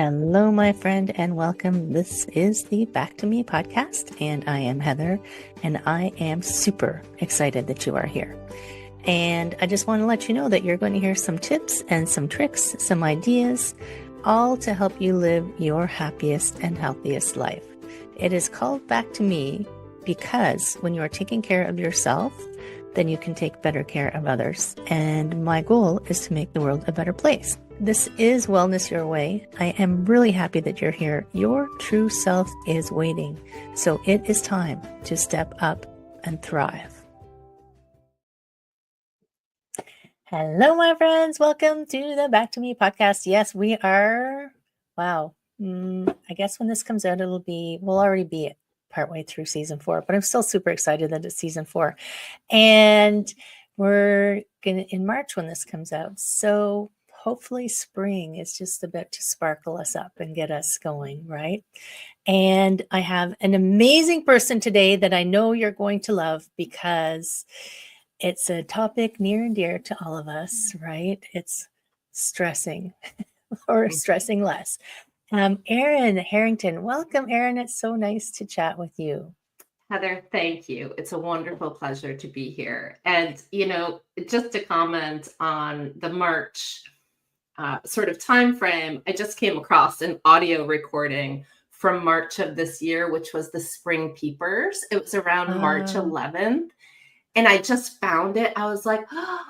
Hello, my friend, and welcome. This is the Back to Me podcast, and I am Heather, and I am super excited that you are here. And I just want to let you know that you're going to hear some tips and some tricks, some ideas, all to help you live your happiest and healthiest life. It is called Back to Me because when you are taking care of yourself, then you can take better care of others. And my goal is to make the world a better place. This is Wellness Your Way. I am really happy that you're here. Your true self is waiting. So it is time to step up and thrive. Hello, my friends. Welcome to the Back to Me podcast. Yes, we are. Wow. I guess when this comes out, we'll already be partway through season 4, but I'm still super excited that it's season 4. And we're in March when this comes out. So hopefully spring is just about to sparkle us up and get us going, right? And I have an amazing person today that I know you're going to love because it's a topic near and dear to all of us, right? It's stressing or stressing less. Erin Harrington, welcome, Erin. It's so nice to chat with you. Heather, thank you. It's a wonderful pleasure to be here. And, just to comment on the March sort of time frame, I just came across an audio recording from March of this year, which was the Spring Peepers. It was around March 11th. And I just found it. I was like, oh,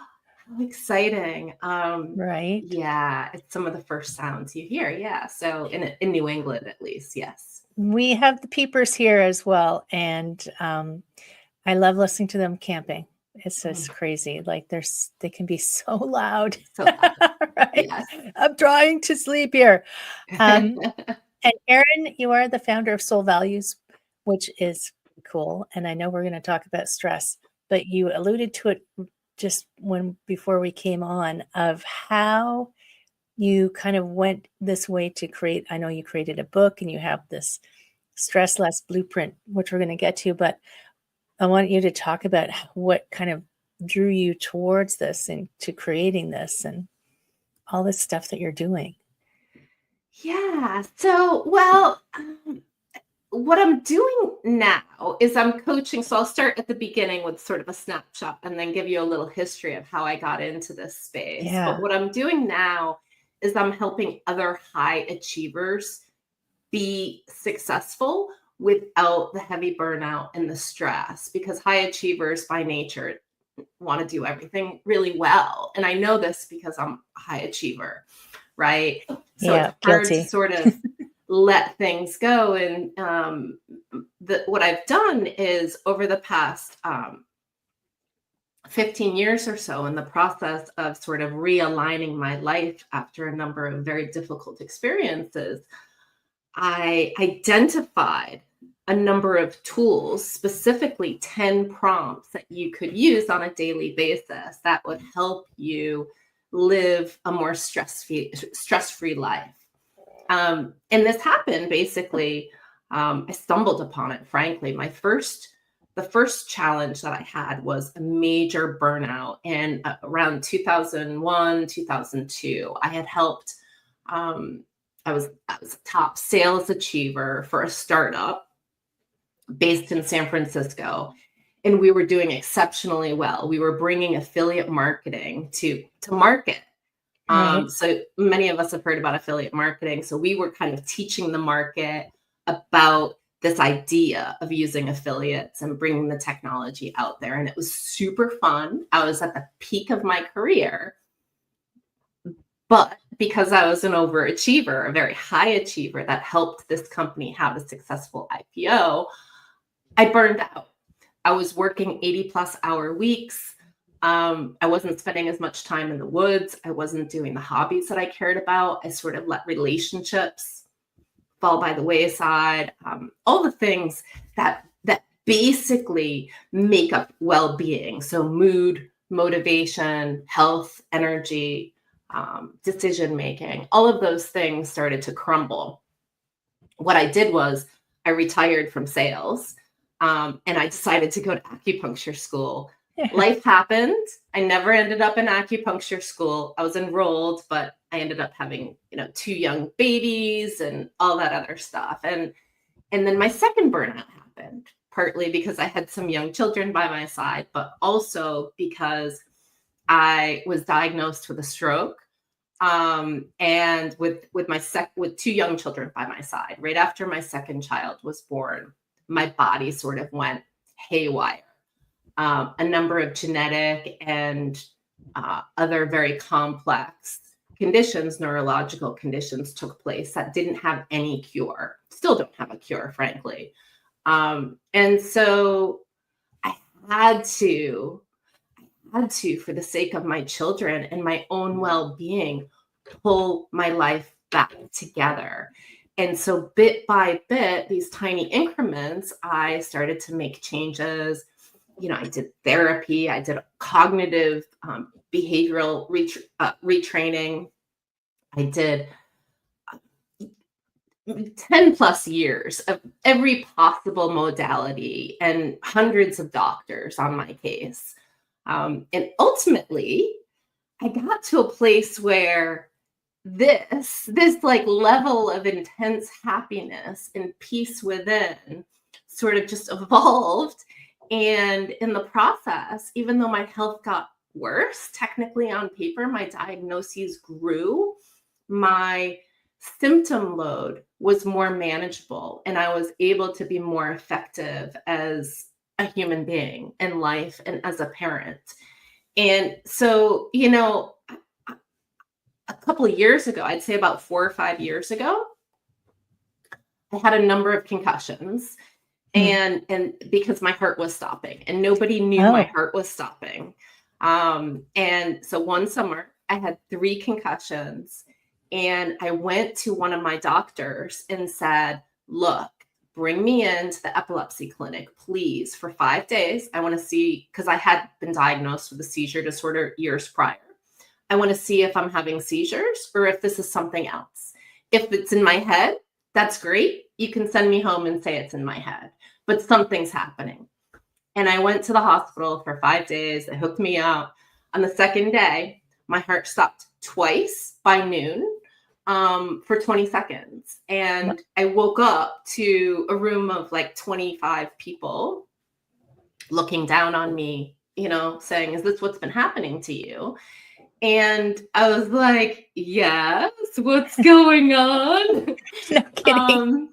how exciting. Right. Yeah, it's some of the first sounds you hear. Yeah. So in New England, at least. Yes. We have the peepers here as well. And I love listening to them camping. It's just crazy. Like they can be so loud. So loud. Right. Yes. I'm trying to sleep here. And Erin, you are the founder of Soul Values, which is cool. And I know we're going to talk about stress, but you alluded to it just before we came on of how you kind of went this way to create. I know you created a book and you have this stress less blueprint, which we're going to get to, but I want you to talk about what kind of drew you towards this and to creating this and all this stuff that you're doing. Yeah. So, what I'm doing now is I'm coaching. So I'll start at the beginning with sort of a snapshot and then give you a little history of how I got into this space. Yeah. But what I'm doing now is I'm helping other high achievers be successful without the heavy burnout and the stress, because high achievers by nature want to do everything really well. And I know this because I'm a high achiever, right? So Yeah, it's hard guilty. to sort of let things go. And what I've done is over the past 15 years or so, in the process of sort of realigning my life after a number of very difficult experiences, I identified a number of tools, specifically 10 prompts that you could use on a daily basis that would help you live a more stress-free life. And this happened basically, I stumbled upon it, frankly. The first challenge that I had was a major burnout. And around 2001, 2002, I had helped, I was a top sales achiever for a startup based in San Francisco. And we were doing exceptionally well. We were bringing affiliate marketing to market. Right. So many of us have heard about affiliate marketing. So we were kind of teaching the market about this idea of using affiliates and bringing the technology out there. And it was super fun. I was at the peak of my career. But because I was an overachiever, a very high achiever that helped this company have a successful IPO, I burned out. I was working 80-plus-hour weeks. I wasn't spending as much time in the woods. I wasn't doing the hobbies that I cared about. I sort of let relationships fall by the wayside. All the things that basically make up well-being. So mood, motivation, health, energy, decision-making, all of those things started to crumble. What I did was I retired from sales, and I decided to go to acupuncture school life happened. I never ended up in acupuncture school. I was enrolled, but I ended up having, 2 young babies and all that other stuff. And then my second burnout happened, partly because I had some young children by my side, but also because I was diagnosed with a stroke. And with 2 young children by my side, right after my second child was born, my body sort of went haywire. A number of genetic and other very complex conditions, neurological conditions, took place that didn't have any cure, still don't have a cure, frankly. And so I had to, for the sake of my children and my own well-being, pull my life back together. And so bit by bit, these tiny increments, I started to make changes. I did therapy, I did cognitive behavioral retraining. I did 10 plus years of every possible modality and hundreds of doctors on my case. And ultimately, I got to a place where this like level of intense happiness and peace within sort of just evolved. And in the process, even though my health got worse, technically on paper, my diagnoses grew, my symptom load was more manageable, and I was able to be more effective as a human being in life and as a parent. And so, a couple of years ago, I'd say about 4 or 5 years ago, I had a number of concussions. And because my heart was stopping and nobody knew my heart was stopping. And so one summer I had 3 concussions, and I went to one of my doctors and said, look, bring me into the epilepsy clinic, please, for 5 days. I want to see, because I had been diagnosed with a seizure disorder years prior. I want to see if I'm having seizures or if this is something else. If it's in my head, that's great. You can send me home and say it's in my head, but something's happening. And I went to the hospital for 5 days. They hooked me up. On the second day, my heart stopped twice by noon for 20 seconds. And I woke up to a room of like 25 people looking down on me, saying, is this what's been happening to you? And I was like, yes, what's going on? No kidding.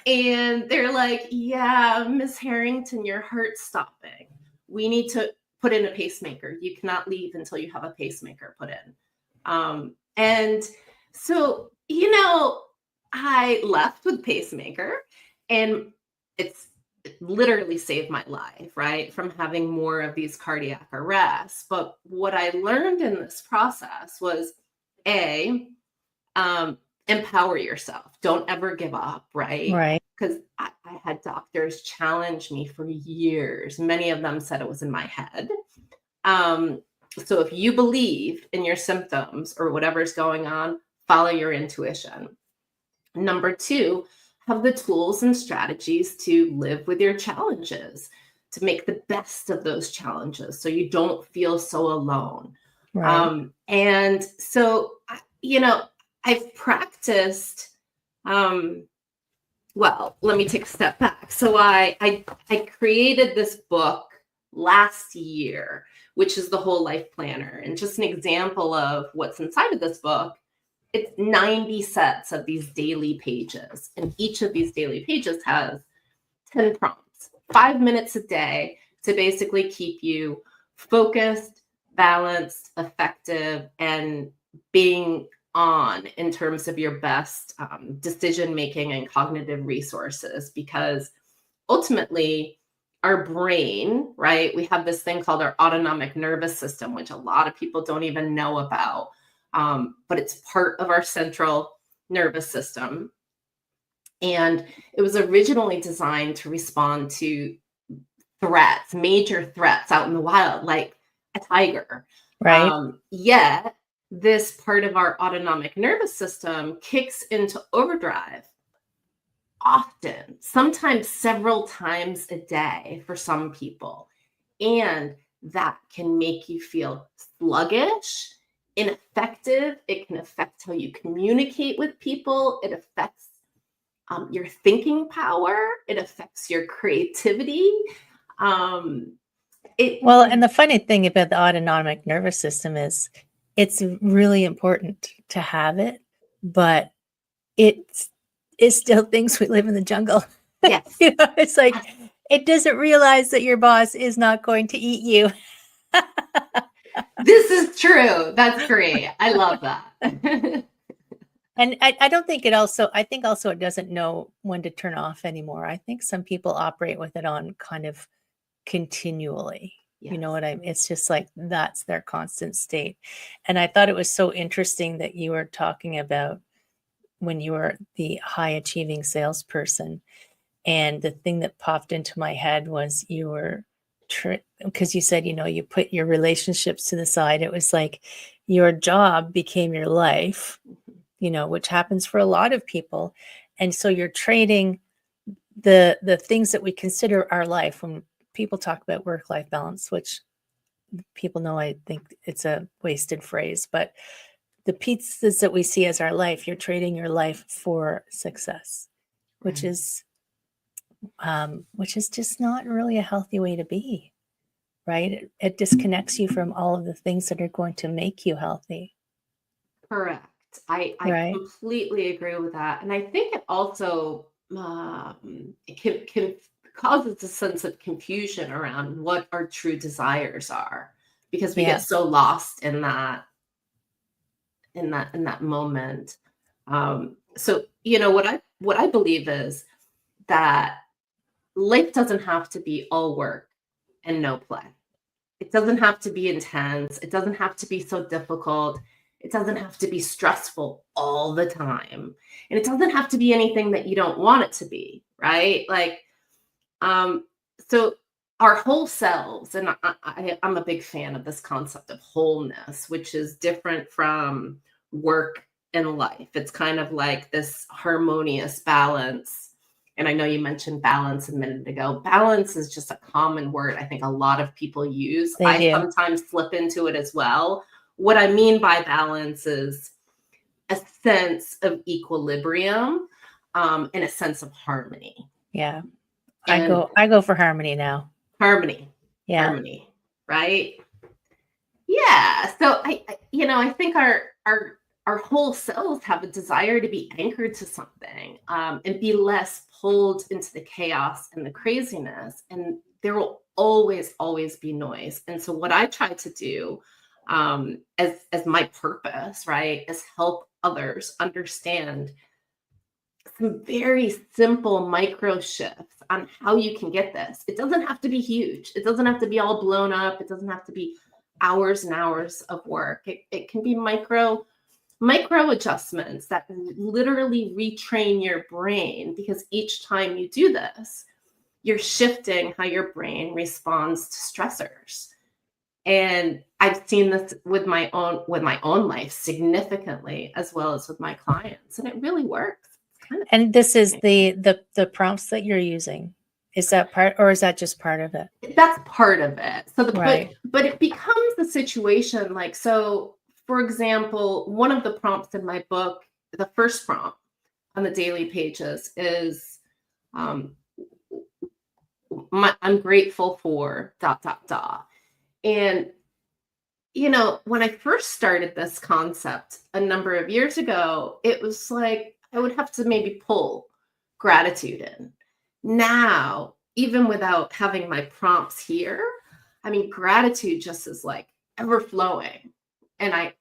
And they're like, yeah, Miss Harrington, your heart's stopping. We need to put in a pacemaker. You cannot leave until you have a pacemaker put in. And so, I left with pacemaker, and it literally saved my life, right? From having more of these cardiac arrests. But what I learned in this process was empower yourself. Don't ever give up, right? Right. Because I had doctors challenge me for years. Many of them said it was in my head. So if you believe in your symptoms or whatever's going on, follow your intuition. Number 2, have the tools and strategies to live with your challenges, to make the best of those challenges so you don't feel so alone. Right. And so, I've practiced, well, let me take a step back. So I created this book last year, which is the Whole Life Planner. And just an example of what's inside of this book, it's 90 sets of these daily pages. And each of these daily pages has 10 prompts, 5 minutes a day to basically keep you focused, balanced, effective, and being on in terms of your best decision-making and cognitive resources. Because ultimately, our brain, right, we have this thing called our autonomic nervous system, which a lot of people don't even know about, but it's part of our central nervous system. And it was originally designed to respond to threats, major threats out in the wild, like a tiger. Right. Yet this part of our autonomic nervous system kicks into overdrive often, sometimes several times a day for some people. And that can make you feel sluggish, ineffective. It can affect how you communicate with people. It affects your thinking power. It affects your creativity. Well, and the funny thing about the autonomic nervous system is it's really important to have it, but it still thinks we live in the jungle. Yes. It's like it doesn't realize that your boss is not going to eat you. This is true. That's great. I love that. And I don't think I think also it doesn't know when to turn off anymore. I think some people operate with it on kind of continually. Yes. You know what it's just like that's their constant state. And I thought it was so interesting that you were talking about when you were the high achieving salesperson. And the thing that popped into my head was you were because you said, you put your relationships to the side. It was like your job became your life, which happens for a lot of people. And so you're trading the things that we consider our life when people talk about work-life balance, which people know I think it's a wasted phrase, but the pieces that we see as our life, you're trading your life for success, which is just not really a healthy way to be, right? It disconnects you from all of the things that are going to make you healthy. Correct. I Right. completely agree with that. And I think it also it can causes a sense of confusion around what our true desires are, because we get so lost in that moment. So what I believe is that life doesn't have to be all work and no play. It doesn't have to be intense. It doesn't have to be so difficult. It doesn't have to be stressful all the time. And it doesn't have to be anything that you don't want it to be, right? Like, so our whole selves, and I'm a big fan of this concept of wholeness, which is different from work and life. It's kind of like this harmonious balance. And I know you mentioned balance a minute ago. Balance is just a common word I think a lot of people use. They do. Sometimes slip into it as well. What I mean by balance is a sense of equilibrium and a sense of harmony. Yeah. I go for harmony now. Harmony. Yeah. Harmony, right? Yeah. So I think our whole selves have a desire to be anchored to something and be less pulled into the chaos and the craziness. And there will always, always be noise. And so what I try to do as my purpose, right, is help others understand some very simple micro shifts on how you can get this. It doesn't have to be huge. It doesn't have to be all blown up. It doesn't have to be hours and hours of work. It can be micro adjustments that literally retrain your brain, because each time you do this, you're shifting how your brain responds to stressors. And I've seen this with my own life significantly, as well as with my clients, and it really works. And this is the prompts that you're using. Is that part, or is that just part of it? That's part of it. So right. but it becomes the situation like, so for example, one of the prompts in my book, the first prompt on the daily pages is I'm grateful for ... And when I first started this concept a number of years ago, it was like I would have to maybe pull gratitude in. Now, even without having my prompts here, I mean, gratitude just is like ever flowing. And I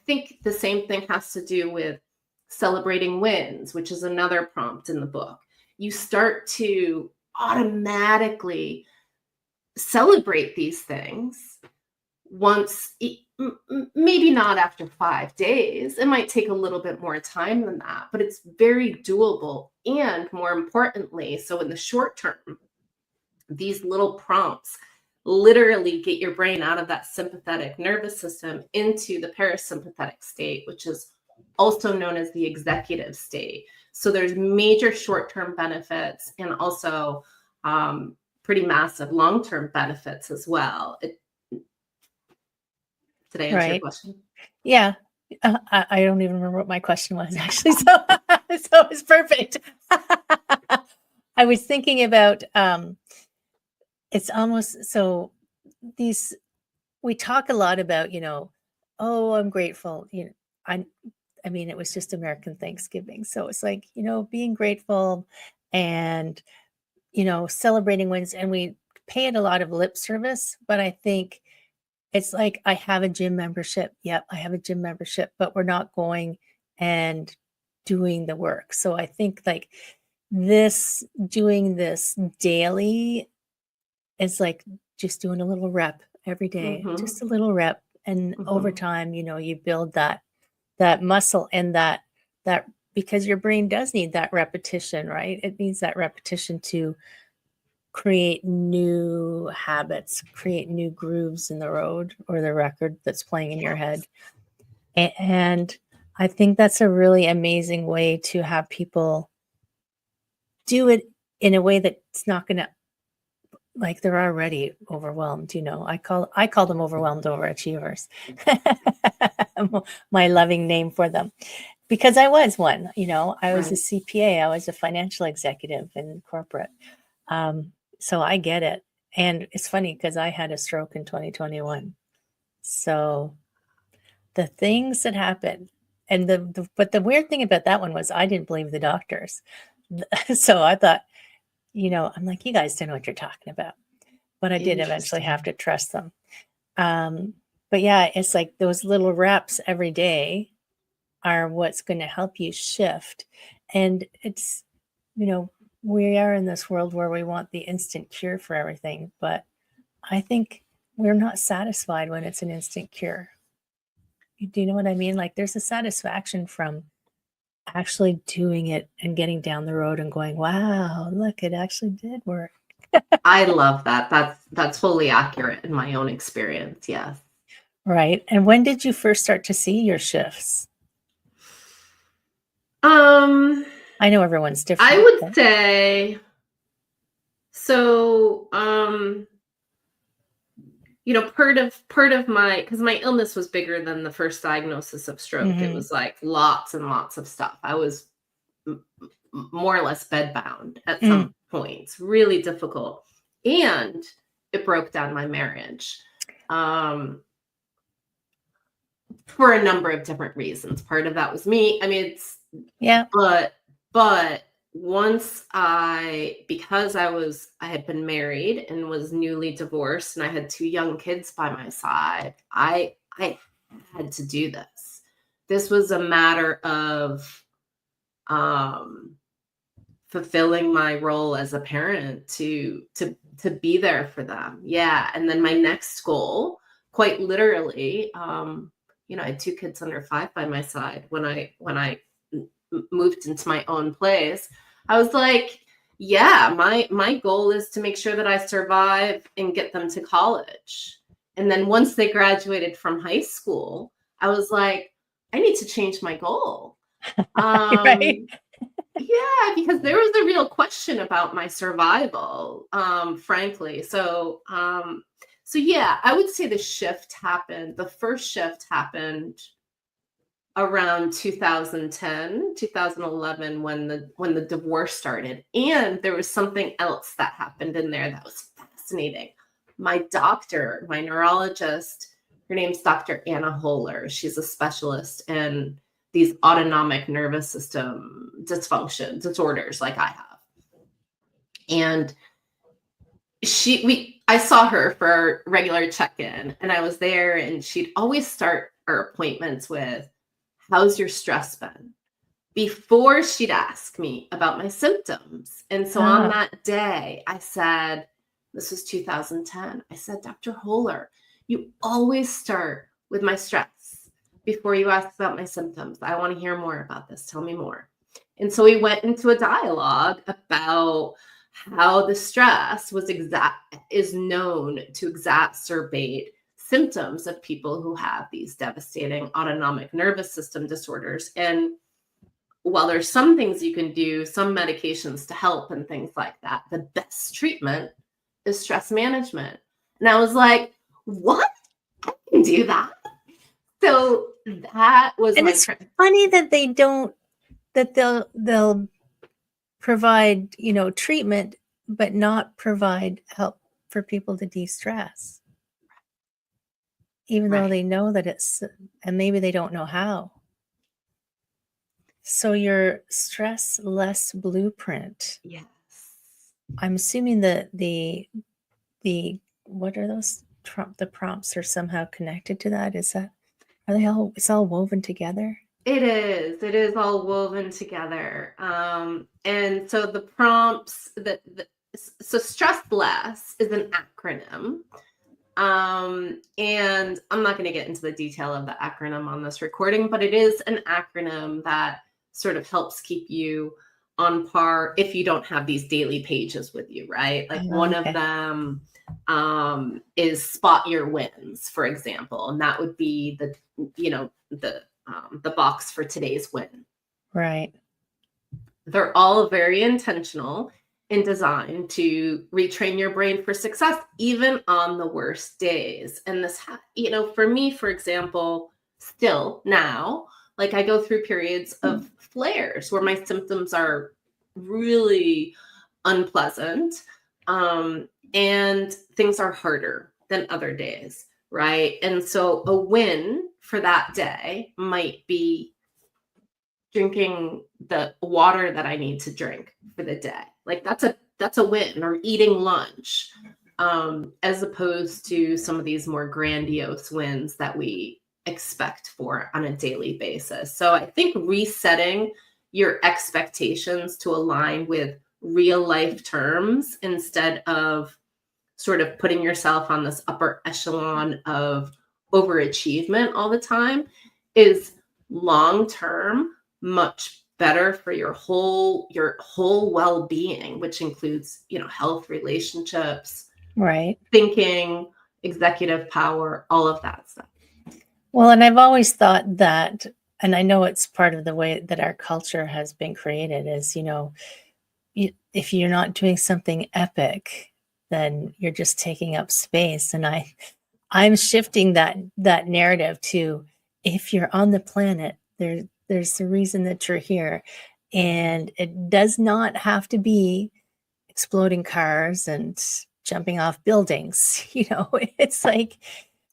think the same thing has to do with celebrating wins, which is another prompt in the book. You start to automatically celebrate these things once, maybe not after 5 days. It might take a little bit more time than that, but it's very doable. And more importantly, so in the short term, these little prompts literally get your brain out of that sympathetic nervous system into the parasympathetic state, which is also known as the executive state. So there's major short-term benefits and also pretty massive long-term benefits as well. Did I answer your Right. question? Yeah. I don't even remember what my question was actually. So, so it's perfect. I was thinking about, it's almost so these, we talk a lot about, oh, I'm grateful. I, I mean, it was just American Thanksgiving. So it's like, being grateful and, celebrating wins. And we pay it a lot of lip service, but I think it's like, I have a gym membership. Yep, I have a gym membership, but we're not going and doing the work. So I think like doing this daily is like just doing a little rep every day, Mm-hmm. just a little rep. And over Mm-hmm. time, you build that muscle and that because your brain does need that repetition, right? It needs that repetition to create new habits, create new grooves in the road or the record that's playing in your head. Yes. And I think that's a really amazing way to have people do it in a way that's not going to, like, they're already overwhelmed. I call them overwhelmed overachievers. My loving name for them, because I was one. I was a Right. CPA, I was a financial executive in corporate. So I get it. And it's funny because I had a stroke in 2021. So the things that happened, and but the weird thing about that one was I didn't believe the doctors. So I thought, I'm like, you guys don't know what you're talking about. But I did eventually have Interesting. to trust them. But yeah, it's like those little reps every day are what's going to help you shift. And it's, you know, we are in this world where we want the instant cure for everything, but I think we're not satisfied when it's an instant cure. Do you know what I mean? Like there's a satisfaction from actually doing it and getting down the road and going, wow, look, it actually did work. I love that. That's fully accurate in my own experience. Yes. Right. And when did you first start to see your shifts? Um, I know everyone's I different, would but say so. Part of my, because my illness was bigger than the first diagnosis of stroke. It mhm. was like lots and lots of stuff. I was more or less bedbound at Mm, some points, really difficult, and it broke down my marriage. Um, for a number of different reasons. Part of that was me. I mean, yeah. but once because I had been married and was newly divorced and I had two young kids by my side, I had to do this. This was a matter of um fulfilling my role as a parent to be there for them. Yeah. And then my next goal, quite literally, I had two kids under 5 by my side when I moved into my own place. I was like, yeah, my goal is to make sure that I survive and get them to college. And then once they graduated from high school, I was like, I need to change my goal. Right. Um, yeah, because there was a real question about my survival, frankly. So yeah, I would say the first shift happened around 2010, 2011 when the divorce started. And there was something else that happened in there that was fascinating. My doctor, my neurologist, her name's Dr. Anna Holler. She's a specialist in these autonomic nervous system disorders like I have. And I saw her for a regular check-in and I was there and she'd always start our appointments with, how's your stress been? Before she'd ask me about my symptoms. And so on Ah, that day, I said, this was 2010. I said, Dr. Holler, you always start with my stress before you ask about my symptoms. I want to hear more about this. Tell me more. And so we went into a dialogue about how the stress is known to exacerbate symptoms of people who have these devastating autonomic nervous system disorders. And while there's some things you can do, some medications to help and things like that, the best treatment is stress management. And I was like, what? I can do that. So that was And my it's funny that they don't, that they'll provide, treatment, but not provide help for people to de-stress, even though right. they know that it's, and maybe they don't know how. So your stress less blueprint, Yes. I'm assuming that the what are those the prompts are somehow connected to that? Are they all, it's all woven together? It is. It is all woven together. And so the prompts so stress less is an acronym. And I'm not going to get into the detail of the acronym on this recording, but it is an acronym that sort of helps keep you on par if you don't have these daily pages with you, right? Like Oh, one of okay. them is spot your wins, for example, and that would be the box for today's win. Right. They're all very intentional and designed to retrain your brain for success, even on the worst days. And this, for me, for example, still now, like I go through periods of flares where my symptoms are really unpleasant, and things are harder than other days, right? And so a win for that day might be drinking the water that I need to drink for the day. Like that's a win, or eating lunch, as opposed to some of these more grandiose wins that we expect for on a daily basis. So I think resetting your expectations to align with real life terms instead of sort of putting yourself on this upper echelon of overachievement all the time is long term much better for your whole well-being, which includes, health, relationships, Right. thinking, executive power, all of that stuff. Well, and I've always thought that, and I know it's part of the way that our culture has been created, is, if you're not doing something epic, then you're just taking up space. And I'm shifting that narrative to, if you're on the planet, there's a reason that you're here. And it does not have to be exploding cars and jumping off buildings. It's like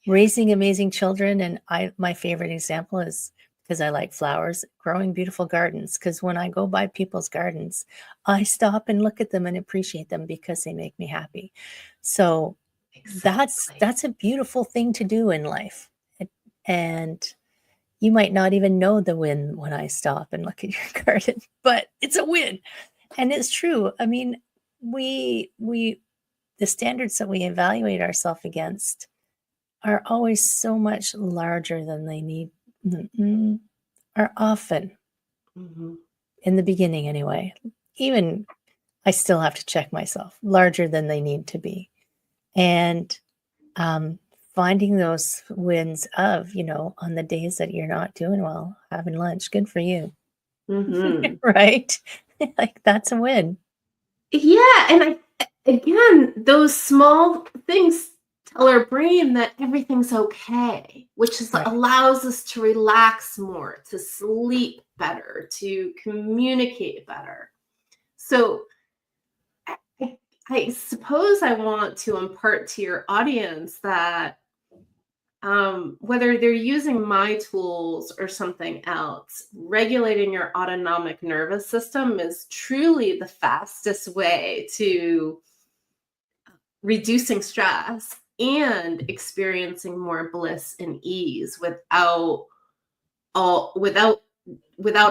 raising amazing children. And my favorite example is, because I like flowers, growing beautiful gardens. Because when I go by people's gardens, I stop and look at them and appreciate them because they make me happy. So Exactly. that's a beautiful thing to do in life. And you might not even know the win when I stop and look at your garden, but it's a win. And it's true. I mean, we the standards that we evaluate ourselves against are always so much larger than they need, are often, in the beginning anyway. Even I still have to check myself, larger than they need to be. And finding those wins of, on the days that you're not doing well, having lunch, good for you. Right? Like, that's a win. Yeah. And again, those small things tell our brain that everything's okay, which Right. allows us to relax more, to sleep better, to communicate better. So I suppose I want to impart to your audience that, whether they're using my tools or something else, regulating your autonomic nervous system is truly the fastest way to reducing stress and experiencing more bliss and ease without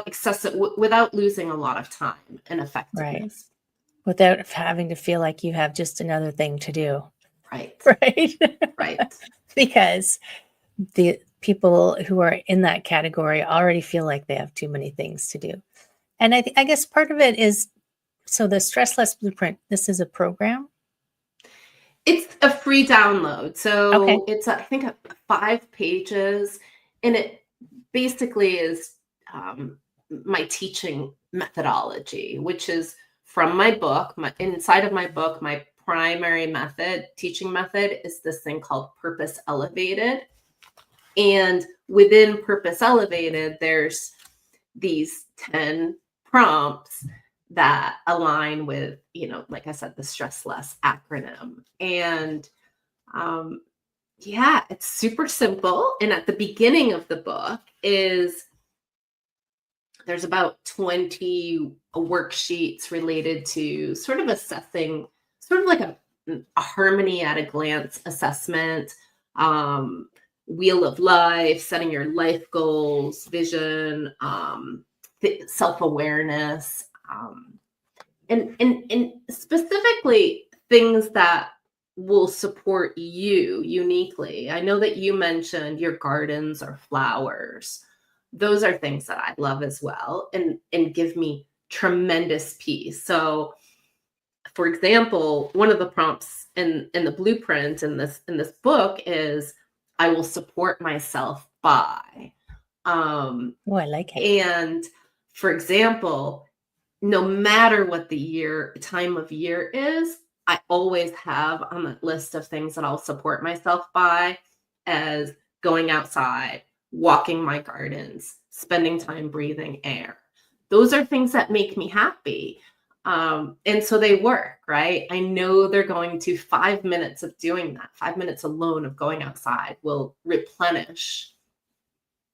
excessive, without losing a lot of time and Right. effectiveness. Without having to feel like you have just another thing to do. Right. Right. Right. Because the people who are in that category already feel like they have too many things to do. And I guess part of it is, so the Stress Less Blueprint, this is a program. It's a free download. So Okay. it's, I think, 5 pages, and it basically is my teaching methodology, which is from my book. Inside of my book, my primary teaching method is this thing called Purpose Elevated. And within Purpose Elevated, there's these 10 prompts that align with, like I said, the Stress Less acronym. And yeah, it's super simple. And at the beginning of the book there's about 20 worksheets related to sort of assessing, sort of like a harmony at a glance assessment, wheel of life, setting your life goals, vision, self-awareness, and specifically things that will support you uniquely. I know that you mentioned your gardens or flowers. Those are things that I love as well, and give me tremendous peace. So, for example, one of the prompts in the blueprint in this book is, I will support myself by. Oh, I like it. And for example, no matter what the time of year is, I always have on that list of things that I'll support myself by as going outside, walking my gardens, spending time breathing air. Those are things that make me happy. And so they work, right? I know they're going to 5 minutes of doing that. 5 minutes alone of going outside will replenish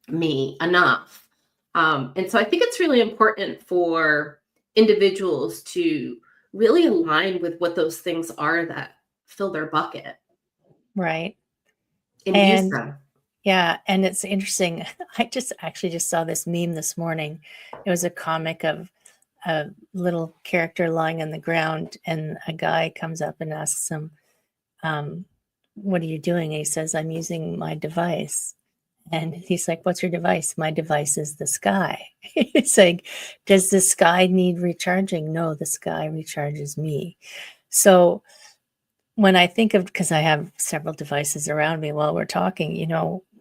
me enough. And so I think it's really important for individuals to really align with what those things are that fill their bucket. Right. And use them. Yeah, and it's interesting. I just saw this meme this morning. It was a comic of a little character lying on the ground, and a guy comes up and asks him, what are you doing? And he says, I'm using my device. And he's like, what's your device? My device is the sky. It's like, does the sky need recharging? No, the sky recharges me. So when I think of, because I have several devices around me while we're talking,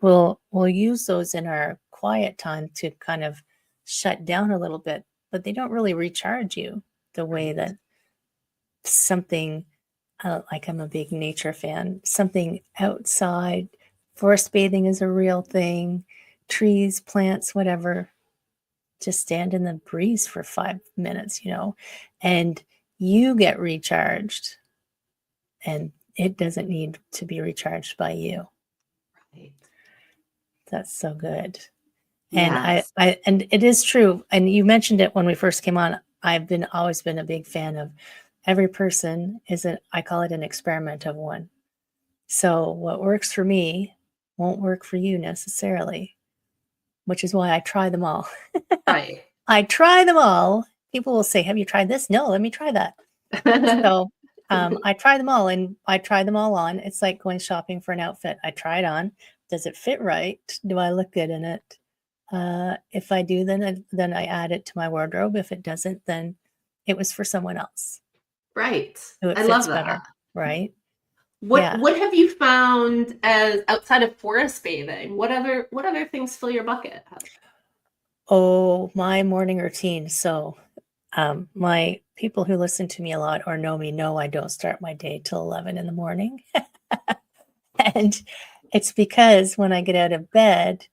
we'll use those in our quiet time to kind of shut down a little bit, but they don't really recharge you the way that something, like I'm a big nature fan, something outside. Forest bathing is a real thing. Trees, plants, whatever. Just stand in the breeze for 5 minutes, and you get recharged, and it doesn't need to be recharged by you. Right. That's so good. Yes. And and it is true. And you mentioned it when we first came on. I've always been a big fan of every person I call it an experiment of one. So what works for me won't work for you necessarily, which is why I try them all. Right. I try them all. People will say, have you tried this? No, let me try that. So I try them all, and I try them all on. It's like going shopping for an outfit. I try it on. Does it fit right? Do I look good in it? If I do, then I add it to my wardrobe. If it doesn't, then it was for someone else. Right. So it I fits love better, that. right? What Yeah. what have you found as outside of forest bathing? What other things fill your bucket? Oh, my morning routine. So my people who listen to me a lot or know me know I don't start my day till 11 in the morning. And it's because when I get out of bed,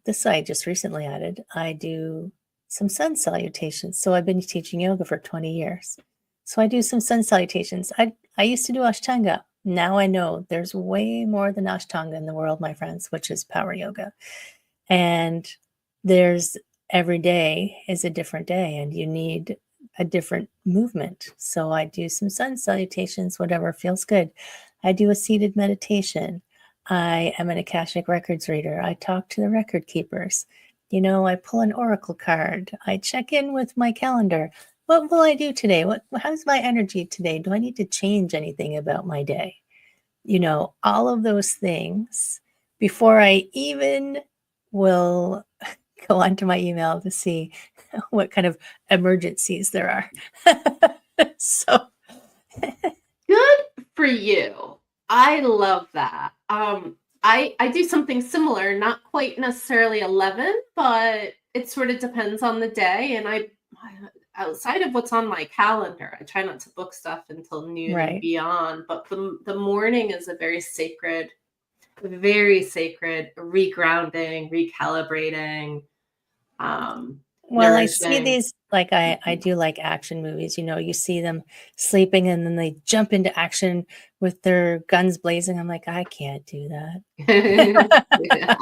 this I just recently added, I do some sun salutations. So I've been teaching yoga for 20 years. So I do some sun salutations. I used to do Ashtanga. Now I know there's way more than Ashtanga in the world, my friends, which is power yoga. And every day is a different day, and you need a different movement. So I do some sun salutations, whatever feels good. I do a seated meditation. I am an Akashic Records reader. I talk to the record keepers. I pull an oracle card. I check in with my calendar. What will I do today? How's my energy today? Do I need to change anything about my day? All of those things before I even will go onto my email to see what kind of emergencies there are. So Good for you. I love that. I do something similar, not quite necessarily 11, but it sort of depends on the day. And outside of what's on my calendar, I try not to book stuff until noon and right. beyond. But the morning is a very sacred very sacred, regrounding, recalibrating, Well, I see nourishing. these, like, I do like action movies, you know, you see them sleeping and then they jump into action with their guns blazing. I'm like, I can't do that. Yeah.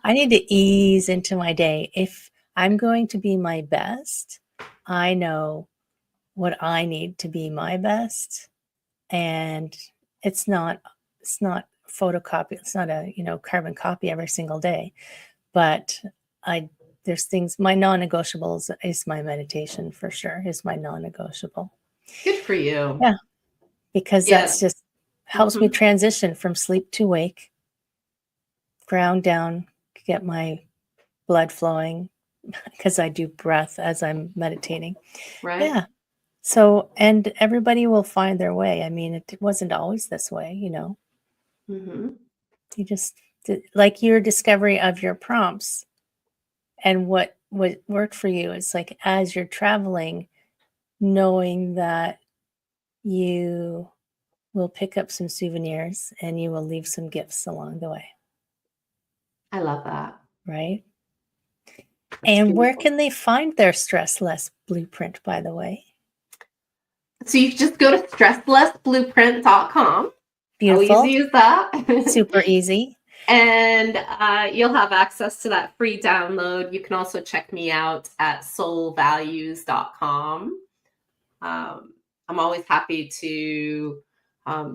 I need to ease into my day. If I'm going to be my best, I know what I need to be my best. And it's not photocopy, it's not a, you know, carbon copy every single day. But I there's things, my non-negotiables is my meditation for sure, is my non-negotiable. Good for you. Yeah, because Yeah. that's just helps me Mhm. transition from sleep to wake, ground down, get my blood flowing because I do breath as I'm meditating. Right. Yeah. So, and everybody will find their way. I mean, it wasn't always this way, you know. Hmm. You just like your discovery of your prompts and what worked for you. It's like as you're traveling, knowing that you will pick up some souvenirs and you will leave some gifts along the way, I love that. right? That's And where beautiful. can they find their stress less blueprint, by the way? So you just go to stresslessblueprint.com. How Beautiful, easy is that? super easy. And you'll have access to that free download. You can also check me out at soulvalues.com. I'm always happy to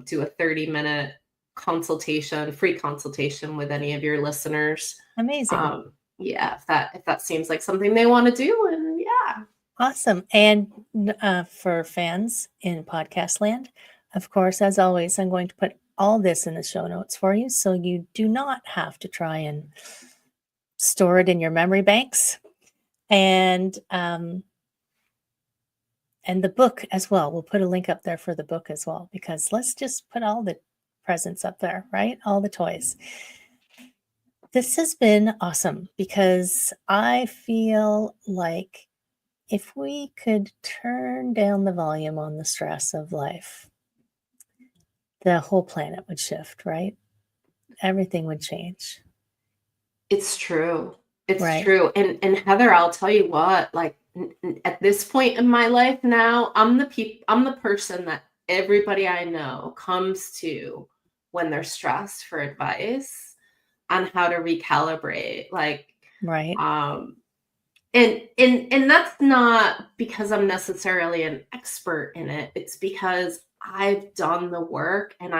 do a 30-minute consultation, free consultation with any of your listeners. Amazing. Yeah, if that seems like something they want to do, and yeah. Awesome. And for fans in podcast land, of course, as always, I'm going to put all this in the show notes for you so you do not have to try and store it in your memory banks. And the book as well. We'll put a link up there for the book as well, because let's just put all the presents up there, right? All the toys. This has been awesome because I feel like if we could turn down the volume on the stress of life, the whole planet would shift, right? Everything would change, It's true. It's right? true. And Heather, I'll tell you what, like at this point in my life now, I'm the person that everybody I know comes to when they're stressed for advice on how to recalibrate. Like Right. um and that's not because I'm necessarily an expert in it. It's because I've done the work and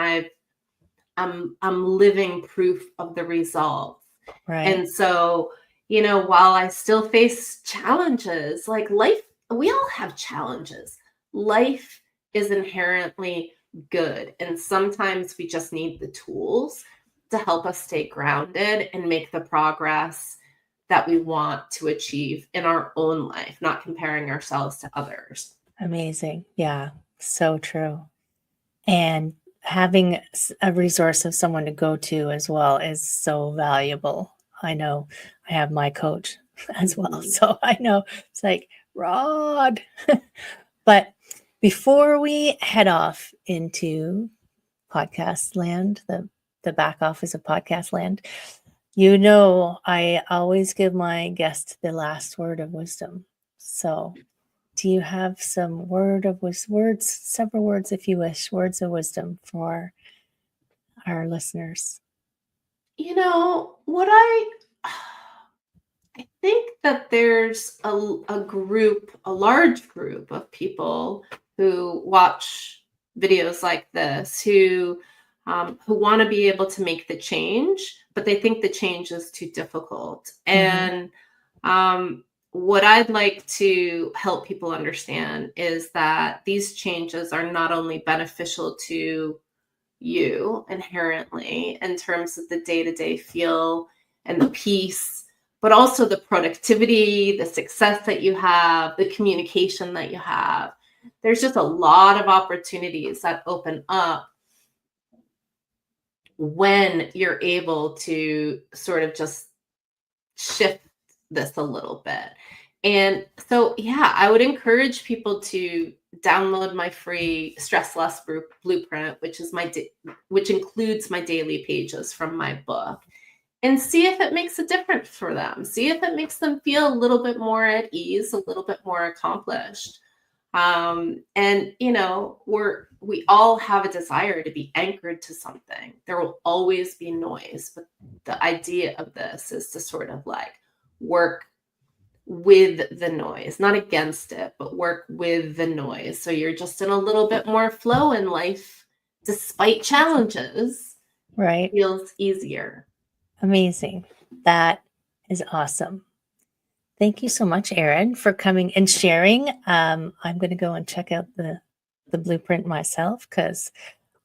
I'm living proof of the results. Right. And so, while I still face challenges, like life, we all have challenges. Life is inherently good. And sometimes we just need the tools to help us stay grounded and make the progress that we want to achieve in our own life, not comparing ourselves to others. Amazing. Yeah. So true. And having a resource of someone to go to as well is so valuable. I know I have my coach as well. Mhm. So I know it's like, Rod. But before we head off into podcast land, the back office of podcast land, you know, I always give my guest the last word of wisdom. So do you have some words, several words if you wish, words of wisdom for our listeners? What I think that there's a large group of people who watch videos like this who want to be able to make the change, but they think the change is too difficult. Mhm. And what I'd like to help people understand is that these changes are not only beneficial to you inherently in terms of the day-to-day feel and the peace, but also the productivity, the success that you have, the communication that you have. There's just a lot of opportunities that open up when you're able to sort of just shift this a little bit. And so, yeah, I would encourage people to download my free Stress Less Blueprint, which includes my daily pages from my book, and see if it makes a difference for them. See if it makes them feel a little bit more at ease, a little bit more accomplished. And we all have a desire to be anchored to something. There will always be noise, but the idea of this is to sort of like work with the noise, not against it, but work with the noise. So you're just in a little bit more flow in life, despite challenges. Right. It feels easier. Amazing. That is awesome. Thank you so much, Erin, for coming and sharing. I'm going to go and check out the blueprint myself, because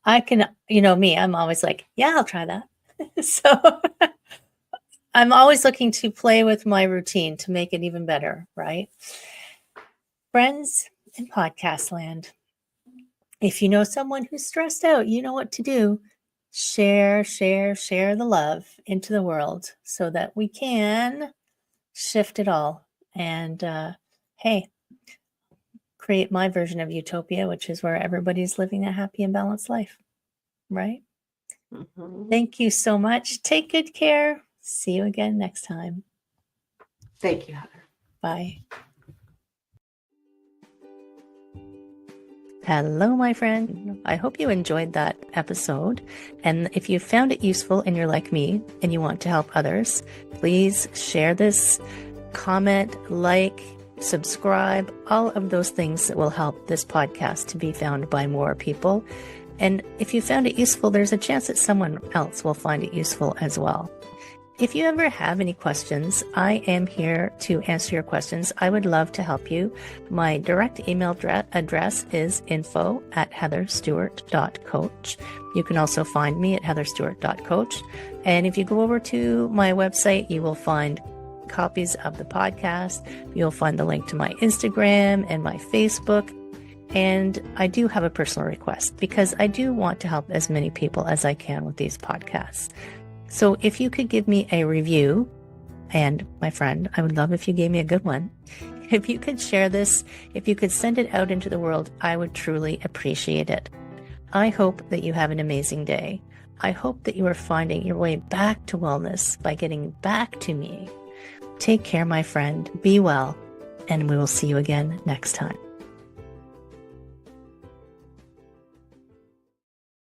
I can, me, I'm always like, yeah, I'll try that. So I'm always looking to play with my routine to make it even better, right? Friends in podcast land, if you know someone who's stressed out, you know what to do. Share the love into the world so that we can shift it all and, hey, create my version of utopia, which is where everybody's living a happy and balanced life, right? Mm-hmm. Thank you so much. Take good care. See you again next time. Thank you, Heather. Bye. Hello, my friend. I hope you enjoyed that episode. And if you found it useful and you're like me and you want to help others, please share this, comment, like, subscribe, all of those things that will help this podcast to be found by more people. And if you found it useful, there's a chance that someone else will find it useful as well. If you ever have any questions, I am here to answer your questions. I would love to help you. My direct email address is info@heatherstewart.coach. You can also find me at heatherstewart.coach. And if you go over to my website, you will find copies of the podcast. You'll find the link to my Instagram and my Facebook. And I do have a personal request because I do want to help as many people as I can with these podcasts. So if you could give me a review, and my friend, I would love if you gave me a good one. If you could share this, if you could send it out into the world, I would truly appreciate it. I hope that you have an amazing day. I hope that you are finding your way back to wellness by getting back to me. Take care, my friend. Be well, and we will see you again next time.